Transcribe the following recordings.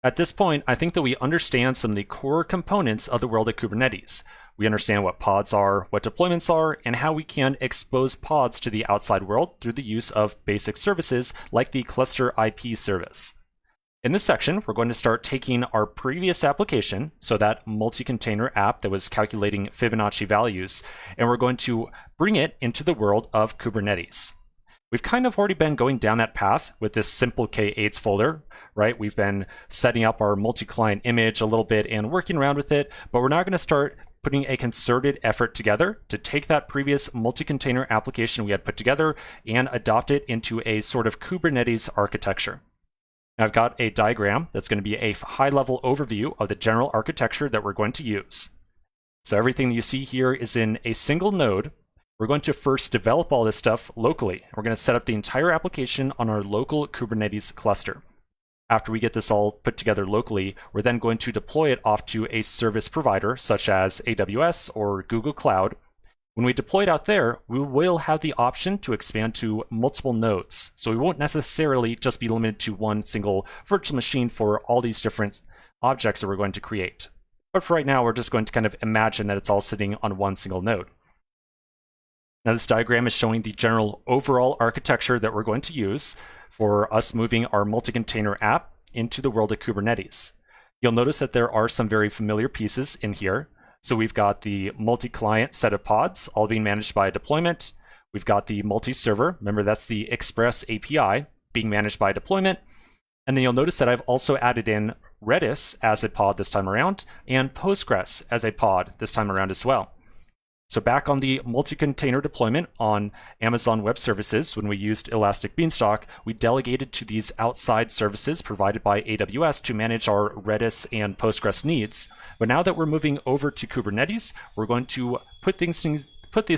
At this point, I think that we understand some of the core components of the world of Kubernetes. We understand what pods are, what deployments are, and how we can expose pods to the outside world through the use of basic services like the cluster IP service. In this section, we're going to start taking our previous application, so that multi-container app that was calculating Fibonacci values, and we're going to bring it into the world of Kubernetes. We've kind of already been going down that path with this simple K8s folder, right? We've been setting up our multi-client image a little bit and working around with it, but we're now going to start putting a concerted effort together to take that previous multi-container application we had put together and adopt it into a sort of Kubernetes architecture. Now I've got a diagram that's going to be a high-level overview of the general architecture that we're going to use. So everything that you see here is in a single node. We're going to first develop all this stuff locally. We're going to set up the entire application on our local Kubernetes cluster. After we get this all put together locally, we're then going to deploy it off to a service provider such as AWS or Google Cloud. When we deploy it out there, we will have the option to expand to multiple nodes. So we won't necessarily just be limited to one single virtual machine for all these different objects that we're going to create. But for right now, we're just going to kind of imagine that it's all sitting on one single node. Now this diagram is showing the general overall architecture that we're going to use for us moving our multi-container app into the world of Kubernetes. You'll notice that there are some very familiar pieces in here. So we've got the multi-client set of pods, all being managed by a deployment. We've got the multi-server. Remember, that's the Express API being managed by deployment. And then you'll notice that I've also added in Redis as a pod this time around, and Postgres as a pod this time around as well. So back on the multi-container deployment on Amazon Web Services, when we used Elastic Beanstalk, we delegated to these outside services provided by AWS to manage our Redis and Postgres needs. But now that we're moving over to Kubernetes, we're going to put these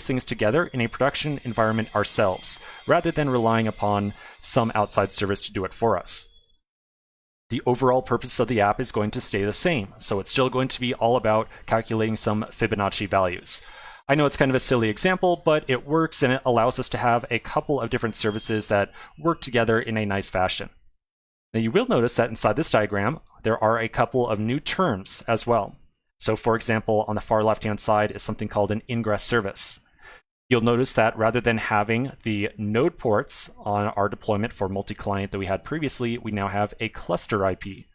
things together in a production environment ourselves, rather than relying upon some outside service to do it for us. The overall purpose of the app is going to stay the same, so it's still going to be all about calculating some Fibonacci values. I know it's kind of a silly example, but it works and it allows us to have a couple of different services that work together in a nice fashion. Now you will notice that inside this diagram, there are a couple of new terms as well. So for example, on the far left-hand side is something called an ingress service. You'll notice that rather than having the node ports on our deployment for multi-client that we had previously, we now have a cluster IP.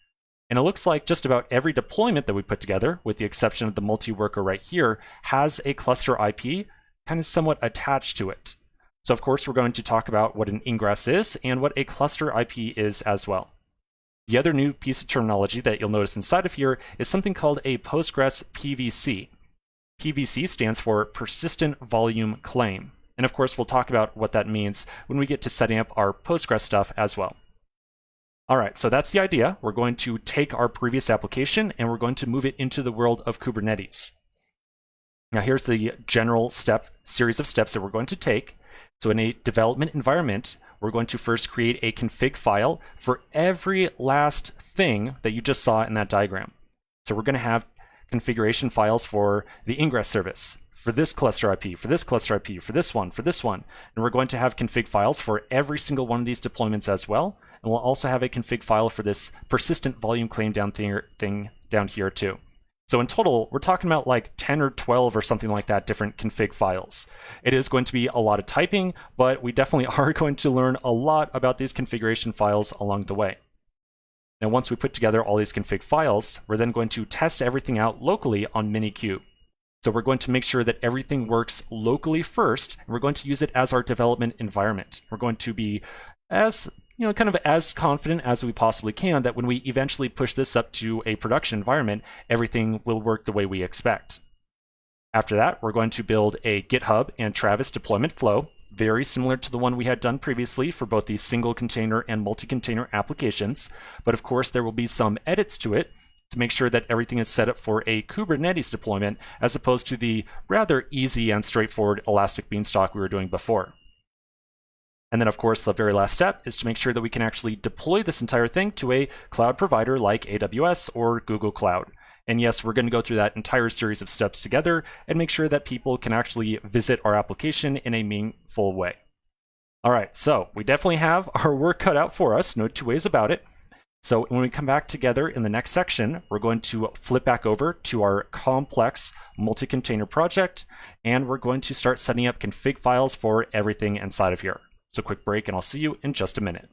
And it looks like just about every deployment that we put together, with the exception of the multi-worker right here, has a cluster IP kind of somewhat attached to it. So of course, we're going to talk about what an ingress is and what a cluster IP is as well. The other new piece of terminology that you'll notice inside of here is something called a Postgres PVC. PVC stands for Persistent Volume Claim. And of course, we'll talk about what that means when we get to setting up our Postgres stuff as well. All right, so that's the idea. We're going to take our previous application and we're going to move it into the world of Kubernetes. Now here's the general series of steps that we're going to take. So in a development environment, we're going to first create a config file for every last thing that you just saw in that diagram. So we're going to have configuration files for the ingress service, for this cluster IP, for this cluster IP, for this one, and we're going to have config files for every single one of these deployments as well. And we'll also have a config file for this persistent volume claim thing down here too. So in total, we're talking about like 10 or 12 or something like that different config files. It is going to be a lot of typing, but we definitely are going to learn a lot about these configuration files along the way. Now, once we put together all these config files, we're then going to test everything out locally on Minikube. So we're going to make sure that everything works locally first, and we're going to use it as our development environment. We're going to be as kind of as confident as we possibly can that when we eventually push this up to a production environment, everything will work the way we expect. After that, we're going to build a GitHub and Travis deployment flow, very similar to the one we had done previously for both the single container and multi-container applications. But of course, there will be some edits to it to make sure that everything is set up for a Kubernetes deployment as opposed to the rather easy and straightforward Elastic Beanstalk we were doing before. And then, of course, the very last step is to make sure that we can actually deploy this entire thing to a cloud provider like AWS or Google Cloud. And yes, we're going to go through that entire series of steps together and make sure that people can actually visit our application in a meaningful way. All right, so we definitely have our work cut out for us, no two ways about it. So when we come back together in the next section, we're going to flip back over to our complex multi-container project, and we're going to start setting up config files for everything inside of here. So quick break, and I'll see you in just a minute.